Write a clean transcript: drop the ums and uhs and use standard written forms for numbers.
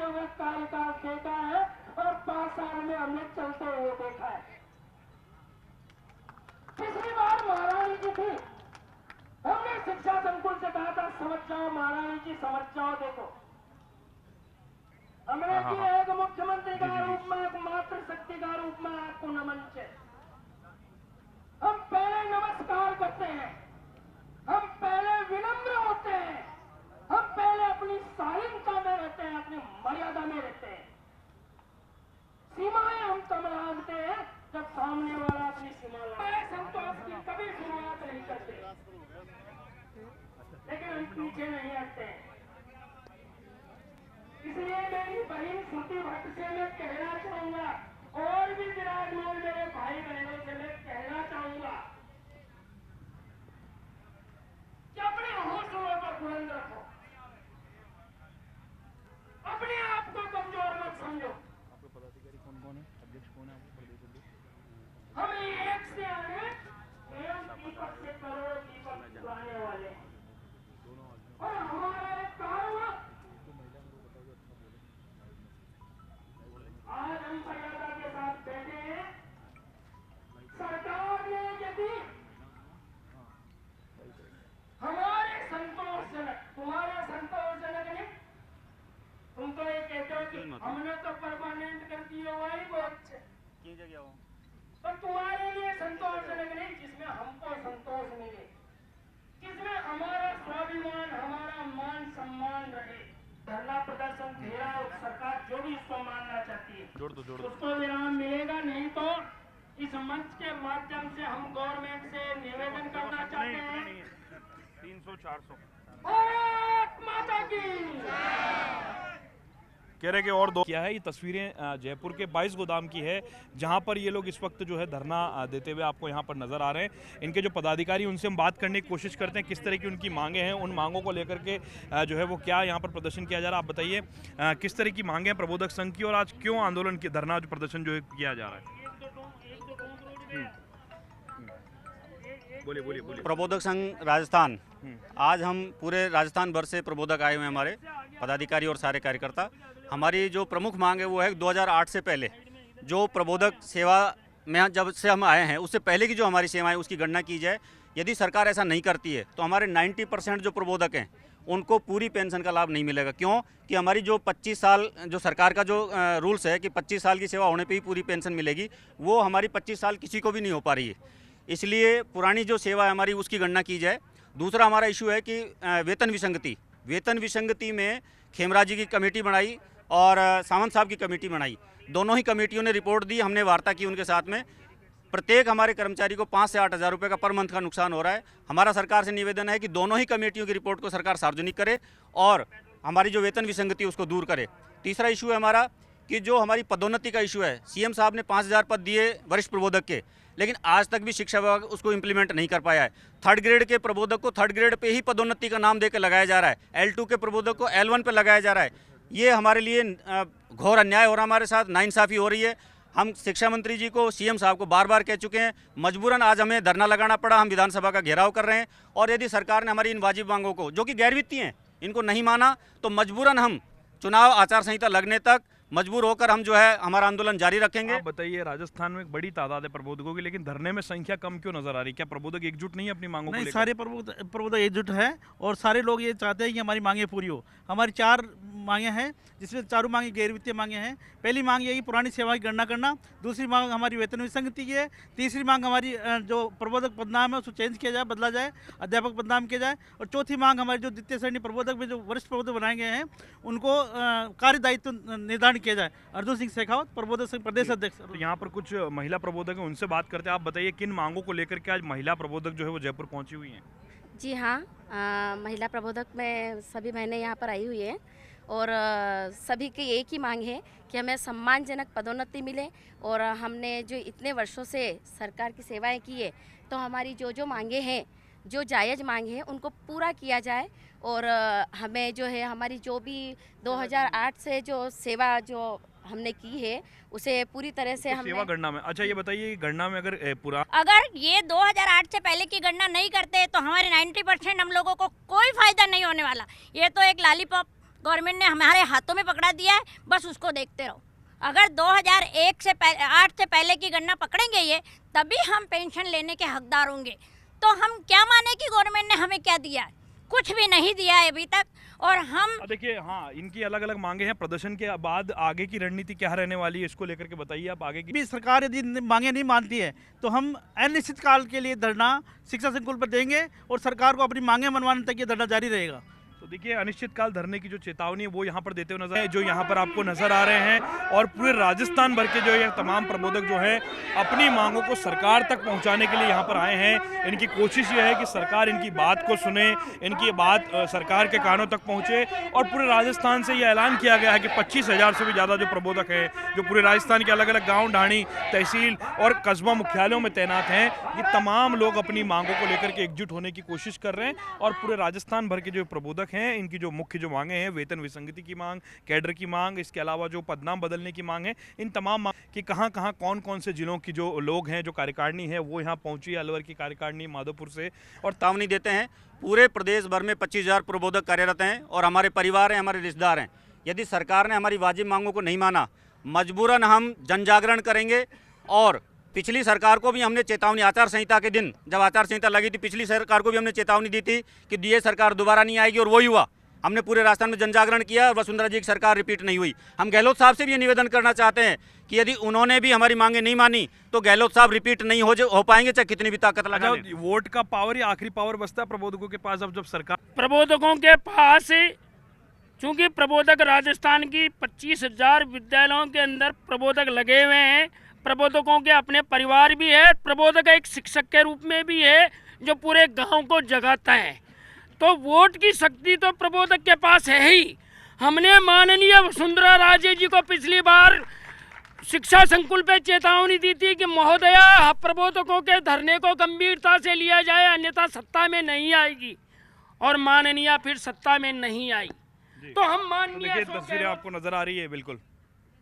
हुए कार्यकाल देखा है और 5 साल में हमने चलते हुए देखा है। पिछली बार महारानी जी थी, हमने शिक्षा संकुल से कहा था समझ जाओ महारानी जी, समझ जाओ, देखो हमने किया एक मुख्यमंत्री का रूप में, एक मातृशक्ति का रूप में आपको नमन है। हम पहले नमस्कार करते हैं, हम पहले विनम्र होते हैं, हम पहले अपनी शालीनता में रहते हैं, अपनी मर्यादा में रहते हैं। सीमाएं हम तब लांघते हैं जब सामने वाला अपनी सीमा लाए। संतोष की कभी शुरुआत नहीं करते, लेकिन हम पीछे नहीं हटते हैं। इसलिए मेरी बहन श्रुति भट्ट से मैं कहना चाहूंगा, और भी विराजमान मेरे भाई बहनों से मैं कहना चाहूंगा कि अपने हौसलों को बुलंद रखो, अपने आप को कमजोर मत समझो। आपके पदाधिकारी कौन कौन है, अध्यक्ष कौन है आपके प्रदेश अध्यक्ष? हमें एक से आने एवं दीपक से करोड़ों दीपक जलाने वाले हैं। और हमारा एक कार्य आज हम मर्यादा के साथ बैठे हैं। सरकार ने यदि हमारे संतोषजनक, तुम्हारे संतोषजनक नहीं, तुम तो ये कहते हो कि हमने तो परमानेंट कर दिया, वही बहुत अच्छे की जगह हो, पर तुम्हारे लिए संतोषजनक नहीं, जिसमें हमको संतोष मिले, जिसमें हमारा स्वाभिमान, हमारा मान सम्मान रहे। धरना प्रदर्शन घेराव सरकार जो भी इसको मानना चाहती है उसको विराम मिलेगा, नहीं तो इस मंच के माध्यम से हम गवर्नमेंट से निवेदन करना चाहते हैं 300-400 भारत माता की। कह रहे कि और दो क्या है। ये तस्वीरें जयपुर के 22 गोदाम की है, जहां पर ये लोग इस वक्त जो है धरना देते हुए आपको यहां पर नजर आ रहे हैं। इनके जो पदाधिकारी, उनसे हम बात करने की कोशिश करते हैं किस तरह की उनकी मांगे हैं, उन मांगों को लेकर के जो है वो क्या यहां पर प्रदर्शन किया जा रहा है। आप बताइए किस तरह की मांगे हैं प्रबोधक संघ की, और आज क्यों आंदोलन की धरना जो प्रदर्शन जो है किया जा रहा है? बोलिए बोलिए बोलिए। प्रबोधक संघ राजस्थान, आज हम पूरे राजस्थान भर से प्रबोधक आए हुए हैं, हमारे पदाधिकारी और सारे कार्यकर्ता। हमारी जो प्रमुख मांग है वो है 2008 से पहले जो प्रबोधक सेवा में जब से हम आए हैं उससे पहले की जो हमारी सेवा है उसकी गणना की जाए। यदि सरकार ऐसा नहीं करती है तो हमारे 90% जो प्रबोधक हैं उनको पूरी पेंशन का लाभ नहीं मिलेगा। क्यों कि हमारी जो 25 साल जो सरकार का जो रूल्स है कि 25 साल की सेवा होने पे ही पूरी पेंशन मिलेगी, वो हमारी 25 साल किसी को भी नहीं हो पा रही है। इसलिए पुरानी जो सेवा है हमारी उसकी गणना की जाए। दूसरा हमारा इशू है कि वेतन विसंगति में खेमराज जी की कमेटी बनाई और सावंत साहब की कमेटी बनाई। दोनों ही कमेटियों ने रिपोर्ट दी, हमने वार्ता की उनके साथ में। प्रत्येक हमारे कर्मचारी को 5 से 8 हज़ार रुपये का पर मंथ का नुकसान हो रहा है। हमारा सरकार से निवेदन है कि दोनों ही कमेटियों की रिपोर्ट को सरकार सार्वजनिक करे और हमारी जो वेतन विसंगति उसको दूर करे। तीसरा इशू है हमारा कि जो हमारी पदोन्नति का इशू है, सीएम साहब ने 5000 पद दिए वरिष्ठ प्रबोधक के, लेकिन आज तक भी शिक्षा विभाग उसको इम्प्लीमेंट नहीं कर पाया है। 3rd ग्रेड के प्रबोधक को 3rd ग्रेड पे ही पदोन्नति का नाम देकर लगाया जा रहा है, L2 के प्रबोधक को L1 पे लगाया जा रहा है। ये हमारे लिए घोर अन्याय हो रहा है, हमारे साथ नाइंसाफ़ी हो रही है। हम शिक्षा मंत्री जी को, सीएम साहब को बार बार कह चुके हैं, मजबूरन आज हमें धरना लगाना पड़ा। हम विधानसभा का घेराव कर रहे हैं और यदि सरकार ने हमारी इन वाजिब मांगों को, जो कि गैर वित्तीय हैं, इनको नहीं माना तो मजबूरन हम चुनाव आचार संहिता लगने तक मजबूर होकर हम जो है हमारा आंदोलन जारी रखेंगे। आप बताइए, राजस्थान में एक बड़ी तादाद है प्रबोधकों की, लेकिन धरने में संख्या कम क्यों नजर आ रही? क्या प्रबोधक एकजुट नहीं है अपनी मांगों को लेकर? सारे प्रबोधक एकजुट है और सारे लोग ये चाहते हैं कि हमारी मांगे पूरी हो। हमारी 4 मांगे हैं, जिसमें चारों मांगे गैर वित्तीय मांगे हैं। पहली मांग यही पुरानी सेवा की गणना करना, दूसरी मांग हमारी वेतन विसंगति की है, तीसरी मांग हमारी जो प्रबोधक पदनाम है उसको चेंज किया जाए, बदला जाए, अध्यापक पदनाम किया जाए, और चौथी मांग हमारी जो द्वितीय श्रेणी प्रबोधक में जो वरिष्ठ प्रबोधक बनाए गए हैं उनको कार्य दायित्व निर्धारण किया जाए। अर्जुन सिंह शेखावत, प्रबोधक संघ प्रदेश अध्यक्ष। तो यहाँ पर कुछ महिला प्रबोधक हैं, उनसे बात करते हैं। आप बताइए किन मांगों को लेकर के आज महिला प्रबोधक जो है वो जयपुर पहुंची हुई हैं? जी हाँ, महिला प्रबोधक में सभी बहनें यहाँ पर आई हुई हैं और सभी की एक ही मांग है कि हमें सम्मानजनक पदोन्नति मिले। और हमने जो इतने वर्षों से सरकार की सेवाएं की है तो हमारी जो मांगे हैं, जो जायज़ मांगे हैं, उनको पूरा किया जाए। और हमें जो है हमारी जो भी 2008 से जो सेवा जो हमने की है उसे पूरी तरह से हम सेवा गणना में। अच्छा ये बताइए, गणना में अगर ये 2008 से पहले की गणना नहीं करते तो हमारे 90% हम लोगों को कोई फायदा नहीं होने वाला। ये तो एक लॉलीपॉप गवर्नमेंट ने हमारे हाथों में पकड़ा दिया है, बस उसको देखते रहो। अगर 2001 से 8 से पहले की गणना पकड़ेंगे ये, तभी हम पेंशन लेने के हकदार होंगे। तो हम क्या माने कि गवर्नमेंट ने हमें क्या दिया है? कुछ भी नहीं दिया है अभी तक। और हम देखिए, हाँ, इनकी अलग अलग मांगे हैं। प्रदर्शन के बाद आगे की रणनीति क्या रहने वाली है, इसको लेकर के बताइए आप आगे की। भी सरकार यदि मांगे नहीं मानती है तो हम अनिश्चित काल के लिए धरना शिक्षा संकुल पर देंगे और सरकार को अपनी मांगे मनवाने तक ये धरना जारी रहेगा। तो देखिए, अनिश्चितकाल धरने की जो चेतावनी है वो यहाँ पर देते हुए नजर है, जो यहाँ पर आपको नजर आ रहे हैं। और पूरे राजस्थान भर के जो ये तमाम प्रबोधक जो हैं अपनी मांगों को सरकार तक पहुँचाने के लिए यहाँ पर आए हैं। इनकी कोशिश ये है कि सरकार इनकी बात को सुने, इनकी बात सरकार के कानों तक पहुँचे। और पूरे राजस्थान से ये ऐलान किया गया है कि 25,000 से भी ज़्यादा जो प्रबोधक हैं, जो पूरे राजस्थान के अलग अलग गाँव, ढाणी, तहसील और कस्बा मुख्यालयों में तैनात हैं, ये तमाम लोग अपनी मांगों को लेकर के एकजुट होने की कोशिश कर रहे हैं। और पूरे राजस्थान भर के जो प्रबोधक हैं, इनकी जो मुख्य जो मांगे हैं, वेतन विसंगति की मांग, कैडर की मांग, इसके अलावा जो पदनाम बदलने की मांग है, इन तमाम मांग कि कहां कहां कौन कौन से जिलों की जो लोग हैं, जो कार्यकारिणी है वो यहां पहुंची है। अलवर की कार्यकारिणी माधोपुर से। और चेतावनी देते हैं, पूरे प्रदेश भर में 25,000 प्रबोधक कार्यरत हैं और हमारे परिवार हैं, हमारे रिश्तेदार हैं। यदि सरकार ने हमारी वाजिब मांगों को नहीं माना, मजबूरन हम जन जागरण करेंगे। और पिछली सरकार को भी हमने चेतावनी, आचार संहिता के दिन जब आचार संहिता लगी थी, पिछली सरकार को भी हमने चेतावनी दी थी कि ये सरकार दोबारा नहीं आएगी, और वही हुआ। हमने पूरे राजस्थान में जन जागरण किया और वसुंधरा जी की सरकार रिपीट नहीं हुई। हम गहलोत साहब से भी ये निवेदन करना चाहते हैं कि यदि उन्होंने भी हमारी मांगे नहीं मानी तो गहलोत साहब रिपीट नहीं हो पाएंगे, चाहे कितनी भी ताकत लगा लें। वोट का पावर या आखिरी पावर बचता है प्रबोधकों के पास अब जब सरकार। प्रबोधकों के पास, चूंकि प्रबोधक राजस्थान की 25,000 विद्यालयों के अंदर प्रबोधक लगे हुए हैं। प्रबोधकों के अपने परिवार भी है। प्रबोधक एक शिक्षक के रूप में भी है जो पूरे गांव को जगाता है। तो वोट की शक्ति तो प्रबोधक के पास है ही। हमने माननीय वसुंधरा राजे जी को पिछली बार शिक्षा संकुल पे चेतावनी दी थी कि महोदया, प्रबोधकों के धरने को गंभीरता से लिया जाए, अन्यथा सत्ता में नहीं आएगी। और माननीय फिर सत्ता में नहीं आई। तो हम माननीय देखिए, तस्वीरें आपको नजर आ रही है। बिल्कुल।